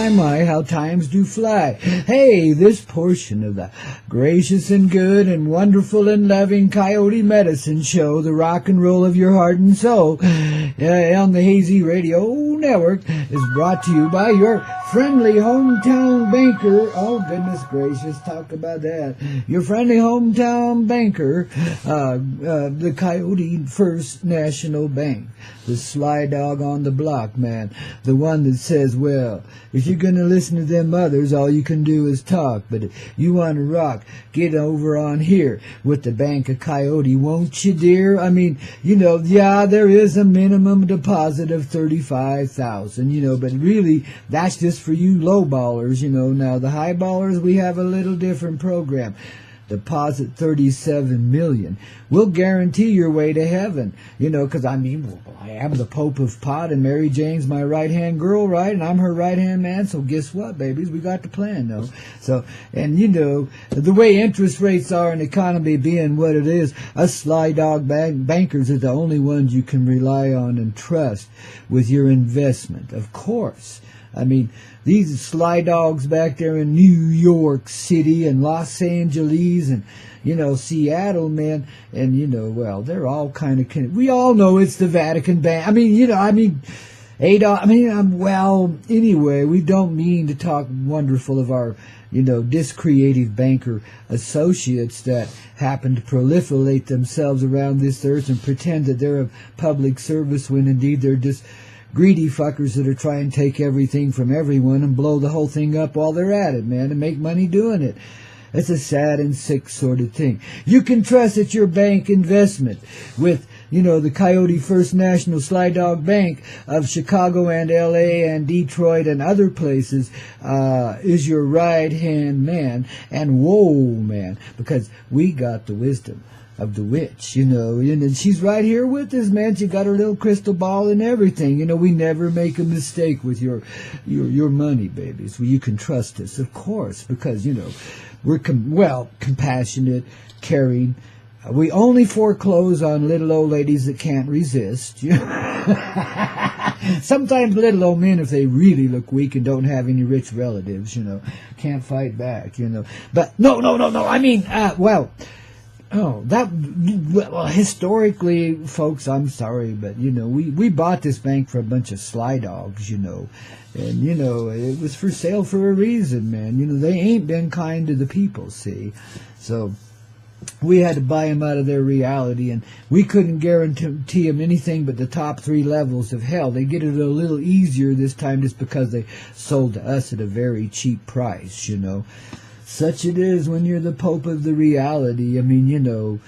my, how times do fly. Hey, this portion of the gracious and good and wonderful and loving Coyote Medicine Show, the rock and roll of your heart and soul, on the Hazy Radio Network, is brought to you by your friendly hometown banker. Oh, goodness gracious, talk about that. Your friendly hometown banker, the Koyote First National Bank. The sly dog on the block, man. The one that says, well, if you're going to listen to them others, all you can do is talk. But if you want to rock, get over on here with the Bank of Coyote, won't you, dear? I mean, you know, yeah, there is a minimum deposit of $35,000, you know, but really, that's just for you low ballers, you know. Now, the high ballers, we have a little different program. Deposit $37 million. We'll guarantee your way to heaven. You know, because I mean, I am the Pope of Pot, and Mary Jane's my right-hand girl, right? And I'm her right-hand man, so guess what, babies? We got the plan, though. So, and you know, the way interest rates are and the economy being what it is, us Sly Dawg bankers are the only ones you can rely on and trust with your investment, of course. I mean, these Sly Dogs back there in New York City and Los Angeles and, you know, Seattle, man, and, you know, well, they're all kind of, we all know it's the Vatican Bank. I mean, you know, well, anyway, we don't mean to talk wonderful of our, you know, discreative banker associates that happen to proliferate themselves around this earth and pretend that they're of public service when indeed they're just greedy fuckers that are trying to take everything from everyone and blow the whole thing up while they're at it, man, and make money doing it. It's a sad and sick sort of thing. You can trust that your bank investment with, you know, the Koyote First National Sly Dawg Bank of Chicago and L.A. and Detroit and other places is your right-hand man. And whoa, man, because we got the wisdom of the witch, you know, and she's right here with us, man. She got her little crystal ball and everything. You know, we never make a mistake with your money, babies. Well, you can trust us, of course, because, you know, we're compassionate, caring. We only foreclose on little old ladies that can't resist. You know? Sometimes little old men, if they really look weak and don't have any rich relatives, you know, can't fight back, you know. But no. I mean, historically, folks, I'm sorry, but, you know, we bought this bank for a bunch of sly dogs, you know, and, you know, it was for sale for a reason, man. You know, they ain't been kind to the people, see, so we had to buy them out of their reality, and we couldn't guarantee them anything but the top 3 levels of hell. They get it a little easier this time just because they sold to us at a very cheap price, you know. Such it is when you're the Pope of the reality. I mean, you know,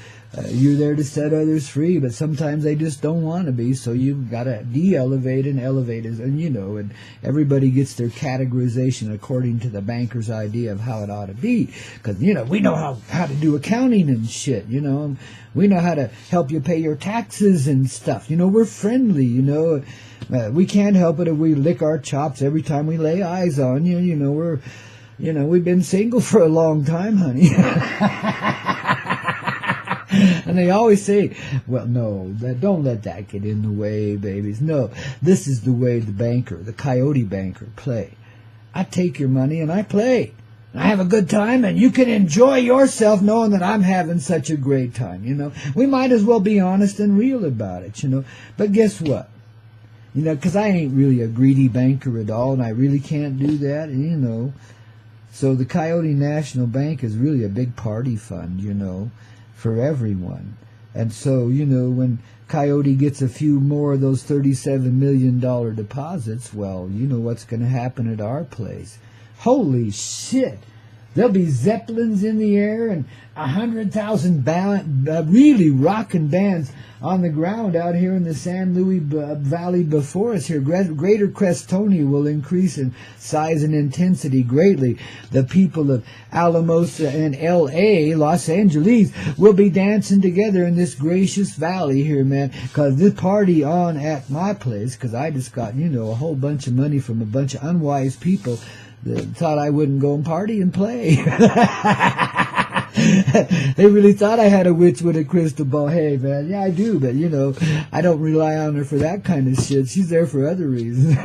you're there to set others free, but sometimes they just don't want to be, so you've got to de-elevate and elevate it, and, you know, and everybody gets their categorization according to the banker's idea of how it ought to be, because, you know, we know how to do accounting and shit, you know, we know how to help you pay your taxes and stuff, you know, we're friendly, you know, we can't help it if we lick our chops every time we lay eyes on you, you know, we've been single for a long time, honey. And they always say, well, no, don't let that get in the way, babies. No, this is the way the banker, the Coyote banker, play. I take your money and I play. I have a good time, and you can enjoy yourself knowing that I'm having such a great time, you know. We might as well be honest and real about it, you know. But guess what? You know, because I ain't really a greedy banker at all, and I really can't do that, and, you know. So the Coyote National Bank is really a big party fund, you know, for everyone. And so, you know, when Coyote gets a few more of those $37 million deposits, well, you know what's going to happen at our place. Holy shit! There'll be Zeppelins in the air and 100,000 really rocking bands on the ground out here in the San Luis Valley before us here. Greater Crestonia will increase in size and intensity greatly. The people of Alamosa and L.A., Los Angeles, will be dancing together in this gracious valley here, man, because this party on at my place, because I just got, you know, a whole bunch of money from a bunch of unwise people that thought I wouldn't go and party and play. They really thought I had a witch with a crystal ball. Hey, man, yeah, I do, but, you know, I don't rely on her for that kind of shit. She's there for other reasons.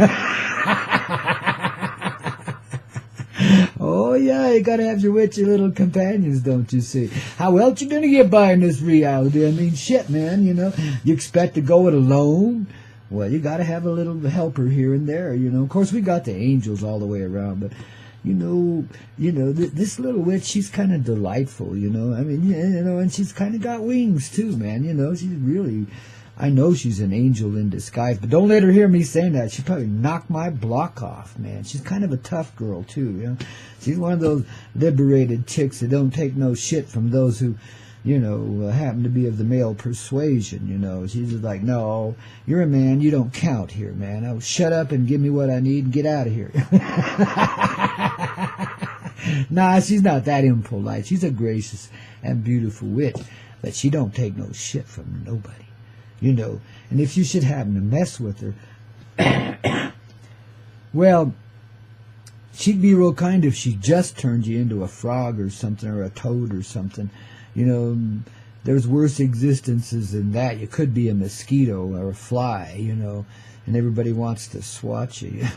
yeah, you gotta have your witchy little companions, don't you see? How else you gonna get by in this reality? I mean, shit, man, you know. You expect to go it alone? Well, you gotta have a little helper here and there, you know. Of course, we got the angels all the way around, but you know, this little witch, she's kind of delightful, you know. I mean, you know, and she's kind of got wings too, man. You know, she's really, I know she's an angel in disguise, but don't let her hear me saying that. She'd probably knock my block off, man. She's kind of a tough girl too, you know. She's one of those liberated chicks that don't take no shit from those who, you know, happen to be of the male persuasion, you know. She's just like, no, you're a man, you don't count here, man. Oh, shut up and give me what I need and get out of here. Nah, she's not that impolite. She's a gracious and beautiful witch, but she don't take no shit from nobody, you know. And if you should happen to mess with her, well, she'd be real kind if she just turned you into a frog or something, or a toad or something. You know, there's worse existences than that. You could be a mosquito or a fly, you know, and everybody wants to swat you.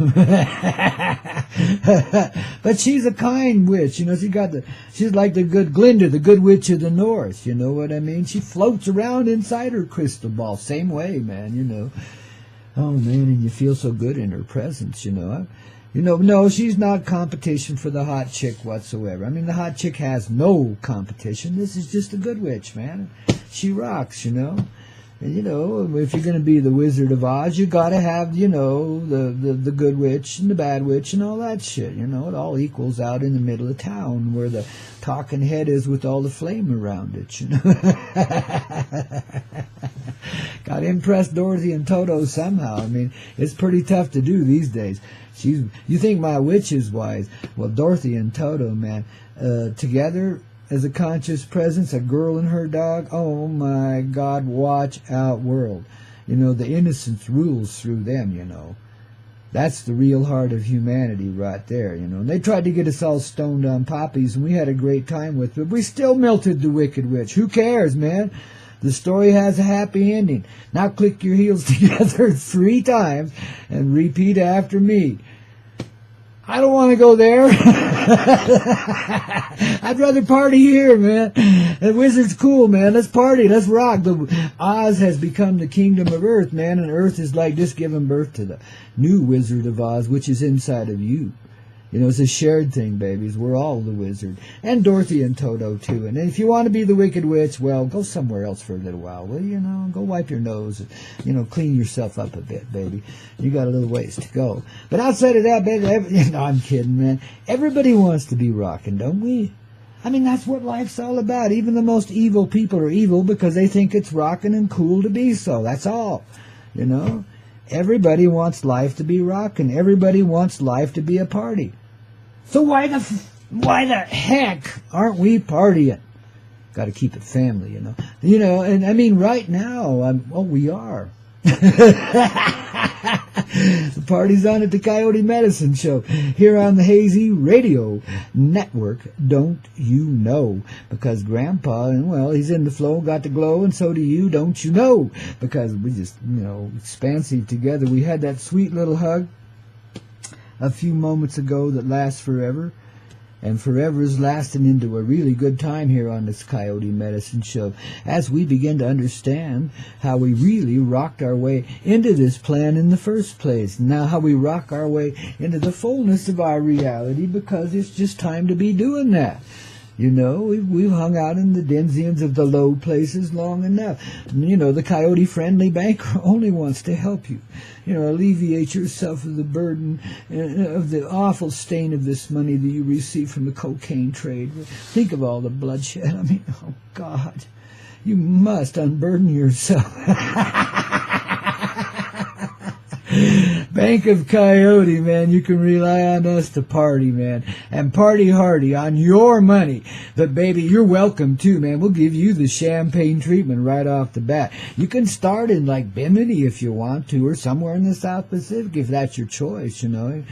But she's a kind witch, you know. She's like the good Glinda, the good witch of the north, you know what I mean? She floats around inside her crystal ball, same way, man, you know. Oh, man, and you feel so good in her presence, you know. You know, no, she's not competition for the hot chick whatsoever. I mean, the hot chick has no competition. This is just a good witch, man. She rocks, you know. And, you know, if you're going to be the Wizard of Oz, you got to have, you know, the good witch and the bad witch and all that shit. You know, it all equals out in the middle of town where the talking head is with all the flame around it, you know. Got to impress Dorothy and Toto somehow. I mean, it's pretty tough to do these days. You think my witch is wise? Well, Dorothy and Toto, man, together as a conscious presence, a girl and her dog. Oh my God, watch out, world. You know, the innocence rules through them, you know. That's the real heart of humanity right there, you know. And they tried to get us all stoned on poppies, and we had a great time with it, but we still melted the wicked witch. Who cares, man? The story has a happy ending. Now click your heels together 3 times and repeat after me. I don't want to go there. I'd rather party here, man. The wizard's cool, man. Let's party. Let's rock. The Oz has become the kingdom of Earth, man, and Earth is like just giving birth to the new Wizard of Oz, which is inside of you. You know, it's a shared thing, babies. We're all the wizard. And Dorothy and Toto, too. And if you want to be the Wicked Witch, well, go somewhere else for a little while, will you? You know, go wipe your nose and, you know, clean yourself up a bit, baby. You got a little ways to go. But outside of that, baby, no, I'm kidding, man. Everybody wants to be rocking, don't we? I mean, that's what life's all about. Even the most evil people are evil because they think it's rocking and cool to be so. That's all, you know. Everybody wants life to be rocking. Everybody wants life to be a party. So why the heck aren't we partying? Got to keep it family, you know. You know, and I mean, right now, we are. The party's on at the Coyote Medicine Show here on the Hazy Radio Network. Don't you know? Because Grandpa, and well, he's in the flow, got the glow, and so do you. Don't you know? Because we just, you know, expansive together. We had that sweet little hug a few moments ago that lasts forever, and forever is lasting into a really good time here on this Coyote Medicine Show as we begin to understand how we really rocked our way into this plan in the first place. Now how we rock our way into the fullness of our reality, because it's just time to be doing that. You know, we've hung out in the denzians of the low places long enough. You know, the coyote-friendly banker only wants to help you. You know, alleviate yourself of the burden of the awful stain of this money that you receive from the cocaine trade. Think of all the bloodshed. I mean, oh, God. You must unburden yourself. Bank of Coyote, man, you can rely on us to party, man, and party hardy on your money. But, baby, you're welcome, too, man. We'll give you the champagne treatment right off the bat. You can start in, like, Bimini if you want to, or somewhere in the South Pacific if that's your choice, you know.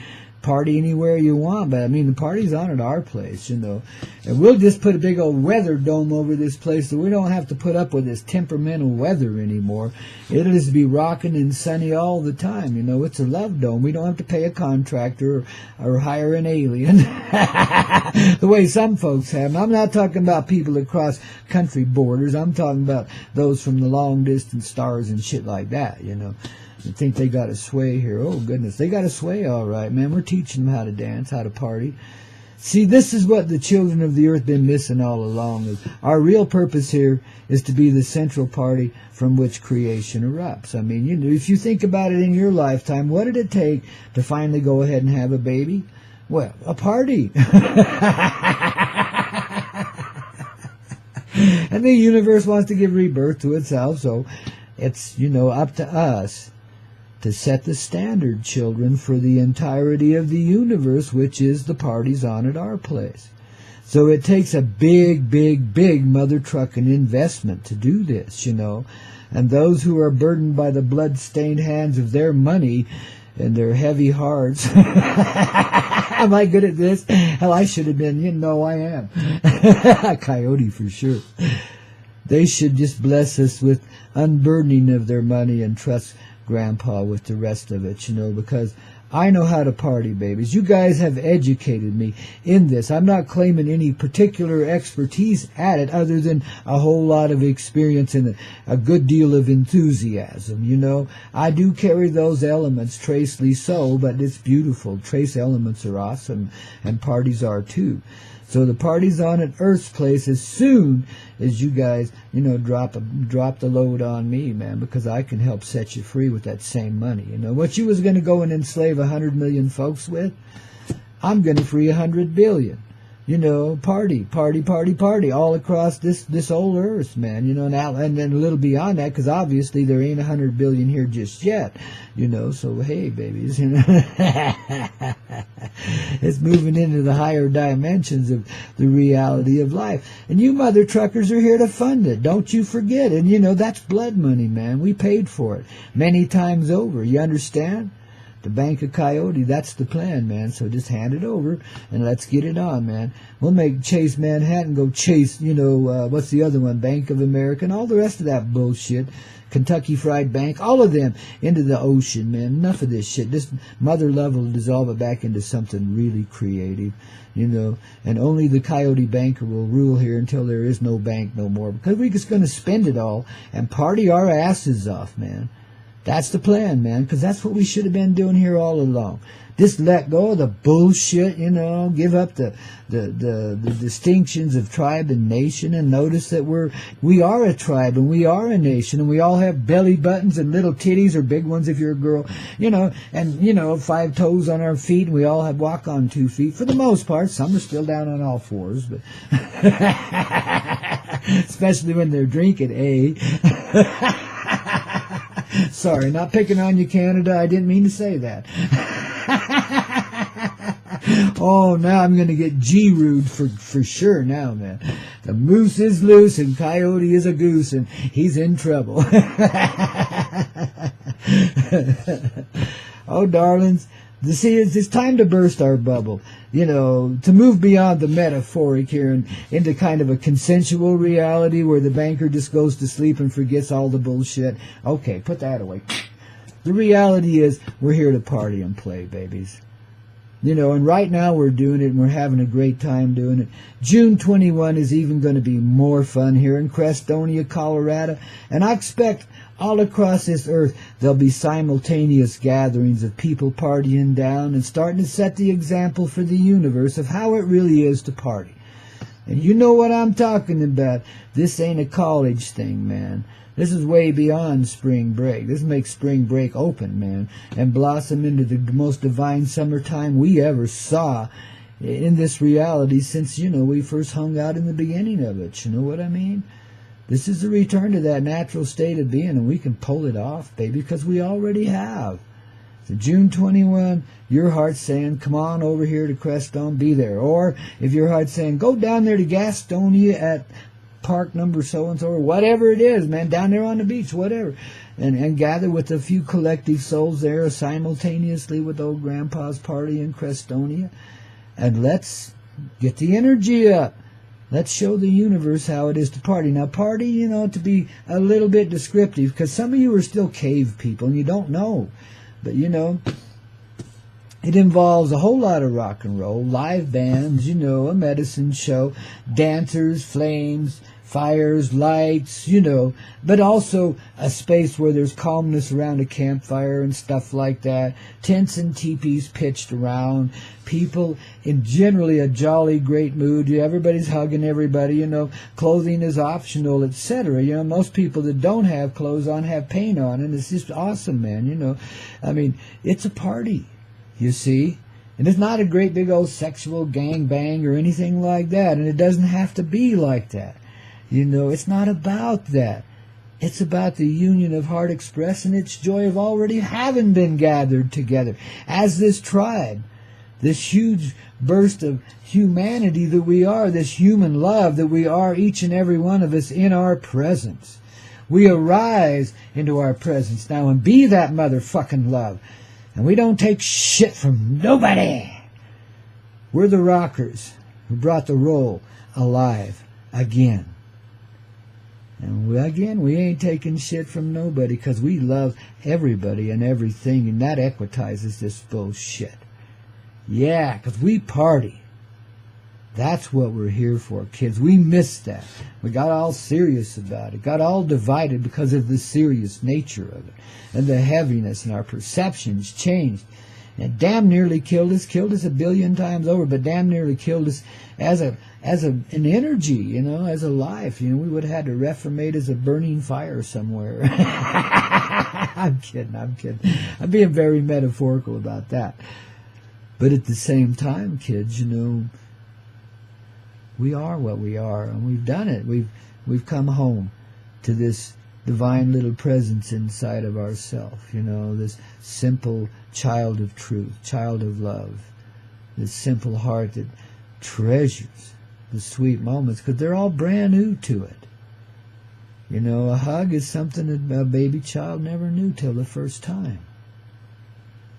party anywhere you want, but I mean, the party's on at our place, and we'll just put a big old weather dome over this place so we don't have to put up with this temperamental weather anymore. It'll just be rocking and sunny all the time, it's a love dome. We don't have to pay a contractor or hire an alien the way some folks have. I'm not talking about people across country borders. I'm talking about those from the long distance stars and shit like that, I think they got a sway here. Oh, goodness. They got a sway, all right, man. We're teaching them how to dance, how to party. See, this is what the children of the earth been missing all along. Our real purpose here is to be the central party from which creation erupts. I mean, if you think about it in your lifetime, what did it take to finally go ahead and have a baby? Well, a party. And the universe wants to give rebirth to itself, so it's, up to us to set the standard, children, for the entirety of the universe, which is the parties on at our place. So it takes a big, big, big mother trucking investment to do this, And those who are burdened by the blood-stained hands of their money and their heavy hearts. Am I good at this? Hell, I should have been. I am. Coyote for sure. They should just bless us with unburdening of their money and trust Grandpa with the rest of it, because I know how to party, babies. You guys have educated me in this. I'm not claiming any particular expertise at it other than a whole lot of experience and a good deal of enthusiasm, I do carry those elements, tracely so, but it's beautiful. Trace elements are awesome, and parties are too. So the party's on at Earth's place as soon as you guys, drop the load on me, man, because I can help set you free with that same money. What you was going to go and enslave 100 million folks with, I'm going to free 100 billion. Party, party, party, party, all across this old Earth, man, and then a little beyond that, because obviously there ain't 100 billion here just yet, so hey, babies, it's moving into the higher dimensions of the reality of life, and you mother truckers are here to fund it, don't you forget, and that's blood money, man, we paid for it many times over, you understand? The Bank of Coyote, that's the plan, man. So just hand it over and let's get it on, man. We'll make Chase Manhattan go chase, what's the other one? Bank of America and all the rest of that bullshit. Kentucky Fried Bank, all of them into the ocean, man. Enough of this shit. This mother love will dissolve it back into something really creative, and only the Coyote Banker will rule here until there is no bank no more, because we're just going to spend it all and party our asses off, man. That's the plan, man, because that's what we should have been doing here all along. Just let go of the bullshit, give up the distinctions of tribe and nation, and notice that we are a tribe and we are a nation, and we all have belly buttons and little titties, or big ones if you're a girl, and 5 toes on our feet, and we all have walk on 2 feet for the most part. Some are still down on all fours, but especially when they're drinking, eh? Sorry, not picking on you, Canada. I didn't mean to say that. Oh, now I'm going to get G-rude for sure now, man. The moose is loose and Coyote is a goose and he's in trouble. Oh, darlings. See, it's time to burst our bubble, to move beyond the metaphoric here and into kind of a consensual reality where the banker just goes to sleep and forgets all the bullshit. Okay, put that away. The reality is we're here to party and play, babies. And right now we're doing it and we're having a great time doing it. June 21 is even going to be more fun here in Crestonia, Colorado. And I expect all across this earth there'll be simultaneous gatherings of people partying down and starting to set the example for the universe of how it really is to party. And you know what I'm talking about. This ain't a college thing, man. This is way beyond spring break. This makes spring break open, man, and blossom into the most divine summertime we ever saw in this reality since, we first hung out in the beginning of it. You know what I mean? This is the return to that natural state of being, and we can pull it off, baby, because we already have. So June 21, your heart's saying, come on over here to Crestone, be there. Or if your heart's saying, go down there to Gastonia at park number so-and-so, or whatever it is, man, down there on the beach, whatever, and gather with a few collective souls there simultaneously with old Grandpa's party in Crestonia, and let's get the energy up. Let's show the universe how it is to party. Now, party, you know, to be a little bit descriptive, because some of you are still cave people and you don't know. But, you know, it involves a whole lot of rock and roll, live bands, you know, a medicine show, dancers, flames, fires, lights, you know, but also a space where there's calmness around a campfire and stuff like that, tents and teepees pitched around, people in generally a jolly, great mood, everybody's hugging everybody, you know, clothing is optional, etc. You know, most people that don't have clothes on have paint on, and it's just awesome, man, you know. I mean, it's a party, you see. And it's not a great big old sexual gangbang or anything like that, and it doesn't have to be like that. You know, it's not about that. It's about the union of heart expressed and its joy of already having been gathered together as this tribe, this huge burst of humanity that we are, this human love that we are, each and every one of us in our presence. We arise into our presence now and be that motherfucking love. And we don't take shit from nobody. We're the rockers who brought the roll alive again. And we ain't taking shit from nobody because we love everybody and everything, and that equitizes this bullshit. Yeah, because we party. That's what we're here for, kids. We missed that. We got all serious about it. Got all divided because of the serious nature of it. And the heaviness, and our perceptions changed. And damn nearly killed us a billion times over, but damn nearly killed us as an energy, you know, as a life. You know, we would have had to reformate as a burning fire somewhere. I'm kidding. I'm being very metaphorical about that. But at the same time, kids, you know, we are what we are, and we've done it. We've come home to this divine little presence inside of ourselves, you know, this simple child of truth, child of love, this simple heart that treasures the sweet moments because they're all brand new to it. You know, a hug is something that a baby child never knew till the first time.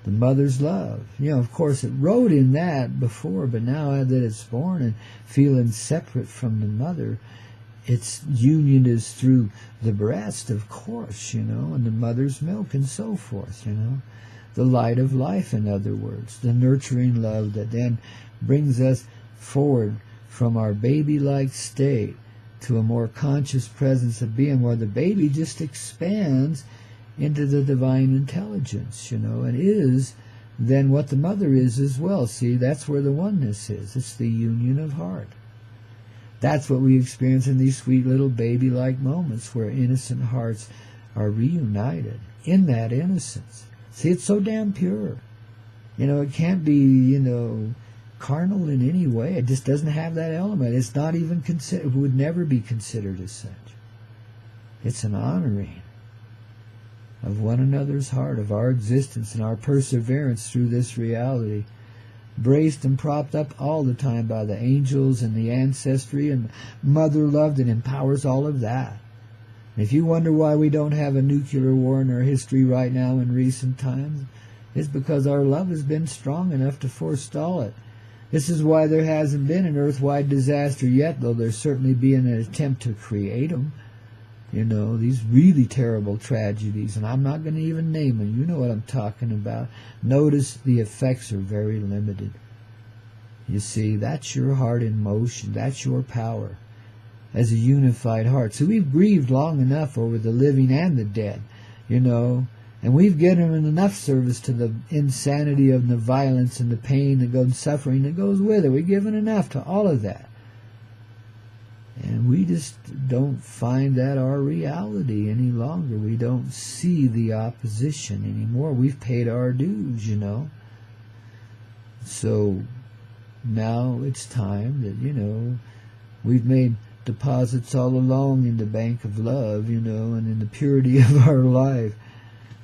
The mother's love. You know, of course, it wrote in that before, but now that it's born and feeling separate from the mother, its union is through the breast, of course, you know, and the mother's milk and so forth, you know. The light of life, in other words, the nurturing love that then brings us forward from our baby-like state to a more conscious presence of being where the baby just expands into the divine intelligence, you know, and is then what the mother is as well. See, that's where the oneness is. It's the union of heart. That's what we experience in these sweet little baby-like moments where innocent hearts are reunited in that innocence. See, it's so damn pure. You know, it can't be, you know, carnal in any way. It just doesn't have that element. It's not even considered, it would never be considered as such. It's an honoring of one another's heart, of our existence and our perseverance through this reality, braced and propped up all the time by the angels and the ancestry and mother love that empowers all of that. And if you wonder why we don't have a nuclear war in our history right now in recent times, it's because our love has been strong enough to forestall it. This is why there hasn't been an earth-wide disaster yet, though there's certainly been an attempt to create them. You know, these really terrible tragedies, and I'm not going to even name them. You know what I'm talking about. Notice the effects are very limited. You see, that's your heart in motion. That's your power as a unified heart. So we've grieved long enough over the living and the dead, you know, and we've given enough service to the insanity of the violence and the pain and suffering that goes with it. We've given enough to all of that. And we just don't find that our reality any longer. We don't see the opposition anymore. We've paid our dues, you know. So now it's time that, you know, we've made deposits all along in the bank of love, you know, and in the purity of our life.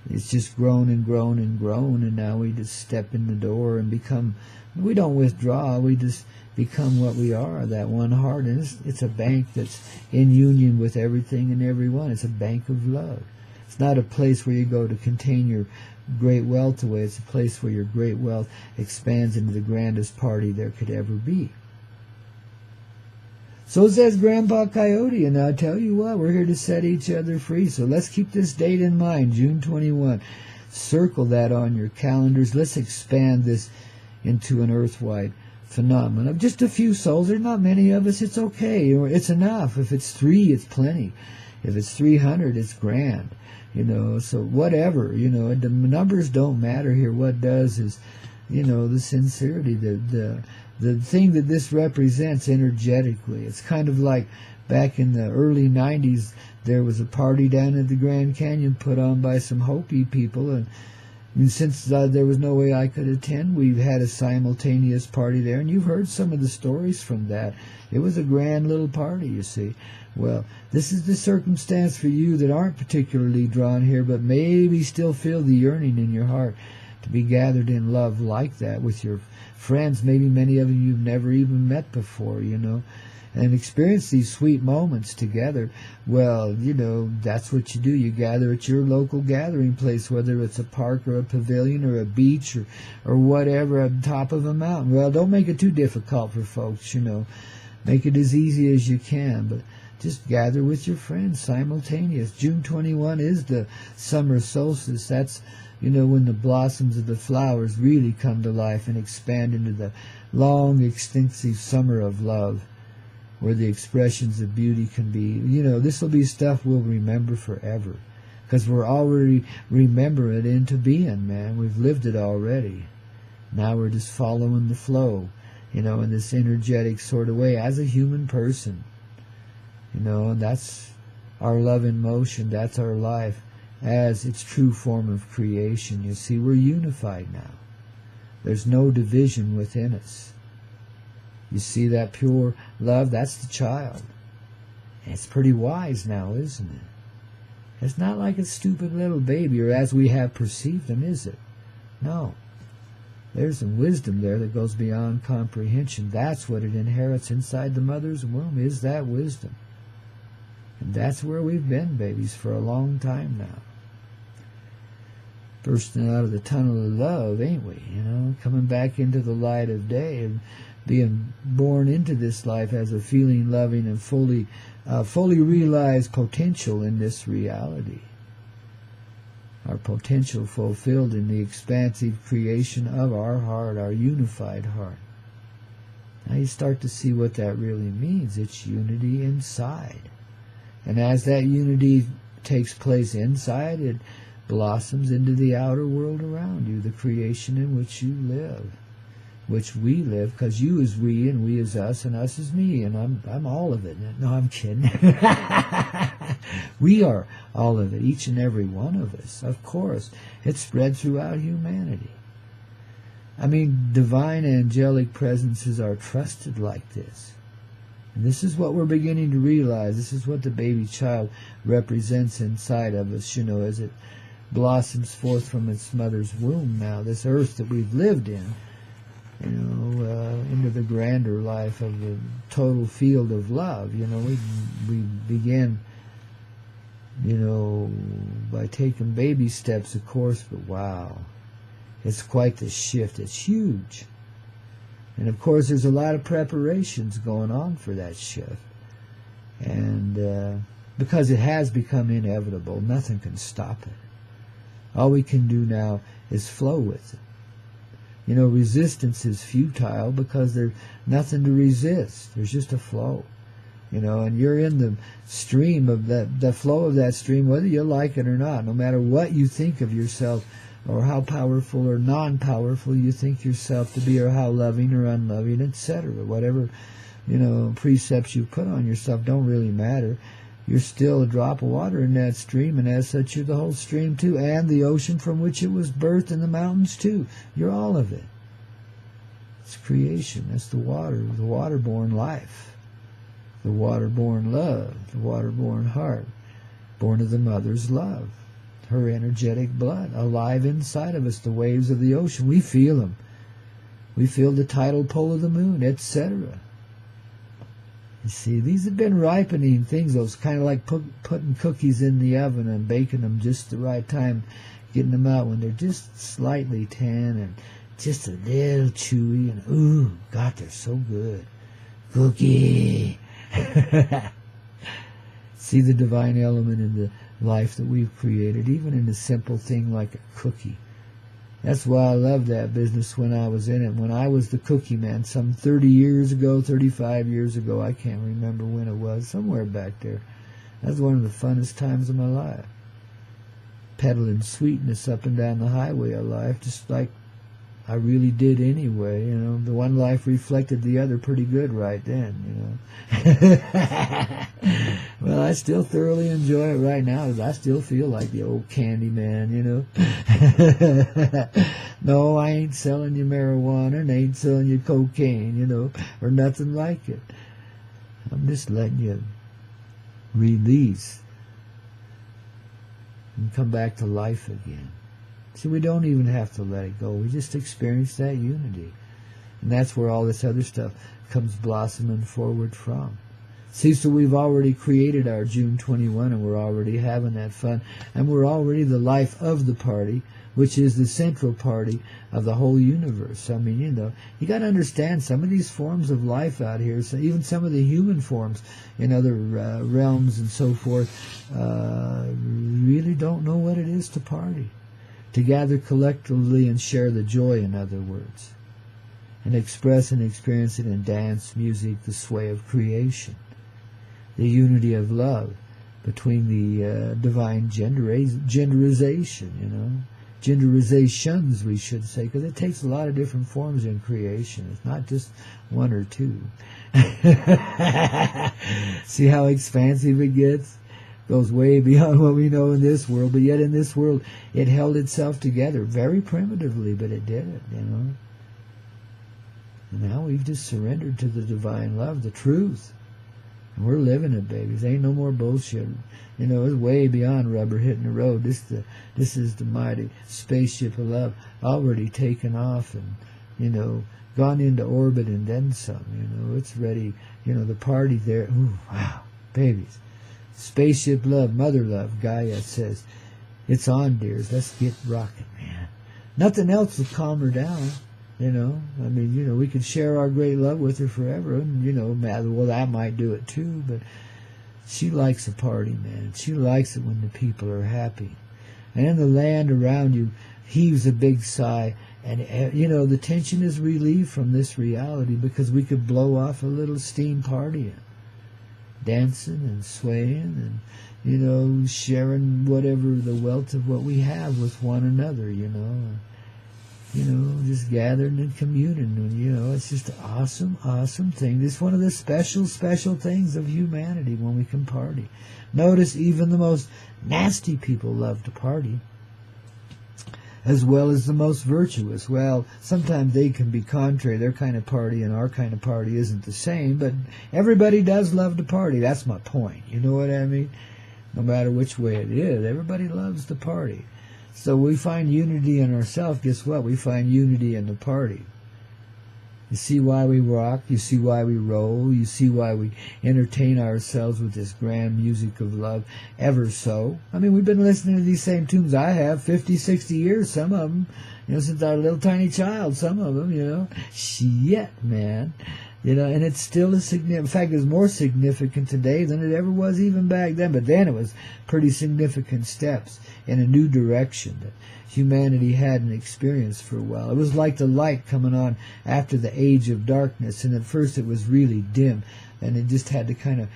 It's just grown and grown and grown, and now we just step in the door and become, we don't withdraw, we just become what we are, that one heart. And it's a bank that's in union with everything and everyone. It's a bank of love. It's not a place where you go to contain your great wealth away. It's a place where your great wealth expands into the grandest party there could ever be. So says Grandpa Coyote, and I'll tell you what, we're here to set each other free. So let's keep this date in mind, June 21. Circle that on your calendars. Let's expand this into an earth-wide phenomenon of just a few souls. There's not many of us. It's okay. It's enough. If it's 3, it's plenty. If it's 300, it's grand. So whatever, the numbers don't matter here. What does is, the sincerity, the thing that this represents energetically. It's kind of like back in the early 90s, there was a party down at the Grand Canyon put on by some Hopi people, and since there was no way I could attend, we've had a simultaneous party there, and you've heard some of the stories from that. It was a grand little party, you see. Well, this is the circumstance for you that aren't particularly drawn here, but maybe still feel the yearning in your heart to be gathered in love like that with your friends, maybe many of them you've never even met before, and experience these sweet moments together. Well, that's what you do. You gather at your local gathering place, whether it's a park or a pavilion or a beach or whatever, on top of a mountain. Well, don't make it too difficult for folks, Make it as easy as you can, but just gather with your friends simultaneous. June 21 is the summer solstice. That's, when the blossoms of the flowers really come to life and expand into the long, extensive summer of love, where the expressions of beauty can be. This will be stuff we'll remember forever, because we're already remembering it into being, man. We've lived it already. Now we're just following the flow, in this energetic sort of way as a human person. And that's our love in motion. That's our life as its true form of creation. You see, we're unified now. There's no division within us. You see that pure love? That's the child. And it's pretty wise now, isn't it? It's not like a stupid little baby, or as we have perceived them, is it? No. There's some wisdom there that goes beyond comprehension. That's what it inherits inside the mother's womb, is that wisdom. And that's where we've been, babies, for a long time now. Bursting out of the tunnel of love, ain't we? Coming back into the light of day and being born into this life as a feeling, loving, and fully realized potential in this reality. Our potential fulfilled in the expansive creation of our heart, our unified heart. Now you start to see what that really means. It's unity inside. And as that unity takes place inside, it blossoms into the outer world around you, the creation in which you live, which we live, because you is we and we is us and us is me, and I'm all of it. No, I'm kidding. We are all of it, each and every one of us, of course. It's spread throughout humanity. Divine angelic presences are trusted like this. And this is what we're beginning to realize. This is what the baby child represents inside of us, as it blossoms forth from its mother's womb now, this earth that we've lived in, into the grander life of the total field of love. We begin, by taking baby steps, of course, but wow, it's quite the shift. It's huge. And of course, there's a lot of preparations going on for that shift. And because it has become inevitable, nothing can stop it. All we can do now is flow with it. Resistance is futile because there's nothing to resist. There's just a flow. And you're in the stream of the flow of that stream, whether you like it or not, no matter what you think of yourself, or how powerful or non-powerful you think yourself to be, or how loving or unloving, etc. Whatever, precepts you put on yourself don't really matter. You're still a drop of water in that stream, and as such you're the whole stream too, and the ocean from which it was birthed, and the mountains too. You're all of it. It's creation. That's the waterborn life, the waterborn love, the waterborn heart, born of the mother's love. her energetic blood, alive inside of us, the waves of the ocean. We feel them. We feel the tidal pull of the moon, etc. You see, these have been ripening things. Those kind of like putting cookies in the oven and baking them just the right time, getting them out when they're just slightly tan and just a little chewy. And ooh, God, they're so good. Cookie. See the divine element in the life that we've created, even in a simple thing like a cookie. That's why I loved that business when I was in it. When I was the cookie man, some 30 years ago, 35 years ago, I can't remember when it was, somewhere back there. That's one of the funnest times of my life. Peddling sweetness up and down the highway of life, just like I really did anyway. You know, the one life reflected the other pretty good right then, you know. Well, I still thoroughly enjoy it right now. I still feel like the old candy man, you know. No, I ain't selling you marijuana and I ain't selling you cocaine, you know, or nothing like it. I'm just letting you release and come back to life again. See, we don't even have to let it go. We just experience that unity. And that's where all this other stuff comes blossoming forward from. See, so we've already created our June 21, and we're already having that fun. And we're already the life of the party, which is the central party of the whole universe. I mean, you know, you got to understand some of these forms of life out here, so even some of the human forms in other realms and so forth, really don't know what it is to party. To gather collectively and share the joy, in other words, and express and experience it in dance, music, the sway of creation, the unity of love between the divine genderization, you know, genderizations, we should say, because it takes a lot of different forms in creation. It's not just one or two. See how expansive it gets? Goes way beyond what we know in this world, but yet in this world it held itself together very primitively, but it did it, you know. And now we've just surrendered to the divine love, the truth, and we're living it, babies. Ain't no more bullshit. You know, it's way beyond rubber hitting the road. This is the mighty spaceship of love, already taken off and, you know, gone into orbit and then some. You know, it's ready. You know, the party there. Ooh, wow, babies. Spaceship love, mother love, Gaia says, it's on, dears. Let's get rocking, man. Nothing else will calm her down, you know. I mean, you know, we could share our great love with her forever, and, you know, well, that might do it too, but she likes a party, man. She likes it when the people are happy. And in the land around you heaves a big sigh, and, you know, the tension is relieved from this reality because we could blow off a little steam partying. Dancing and swaying and, you know, sharing whatever the wealth of what we have with one another, you know, just gathering and communing, and, you know, it's just an awesome, awesome thing. It's one of the special, special things of humanity when we can party. Notice even the most nasty people love to party, as well as the most virtuous. Well, sometimes they can be contrary. Their kind of party and our kind of party isn't the same, but everybody does love to party. That's my point. You know what I mean? No matter which way it is, everybody loves to party. So we find unity in ourselves. Guess what? We find unity in the party. You see why we rock. You see why we roll. You see why we entertain ourselves with this grand music of love ever so. I mean, we've been listening to these same tunes. I have 50, 60 years, some of them, you know, since I was a little tiny child, some of them, you know. Shit, man. You know, and it's still a significant, in fact, it's more significant today than it ever was even back then. But then it was pretty significant steps in a new direction that humanity hadn't experienced for a while. It was like the light coming on after the age of darkness, and at first it was really dim, and it just had to kind of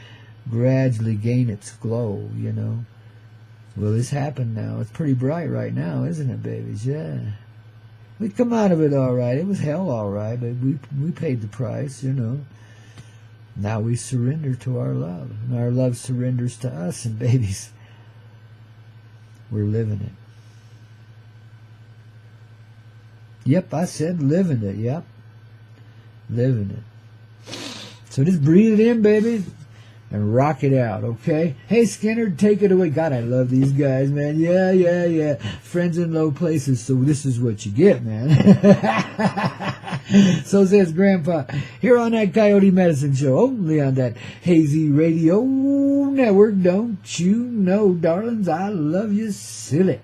gradually gain its glow, you know. Well, this happened now. It's pretty bright right now, isn't it, babies? Yeah. We come out of it all right. It was hell all right, but we paid the price, you know. Now we surrender to our love, and our love surrenders to us, and babies, we're living it. Yep, I said living it, yep. Living it. So just breathe it in, baby. and rock it out, okay? Hey, Skinner, take it away. God, I love these guys, man. Yeah. Friends in low places, so this is what you get, man. So says Grandpa, here on that Coyote Medicine Show, only on that hazy radio network. Don't you know, darlings, I love you silly.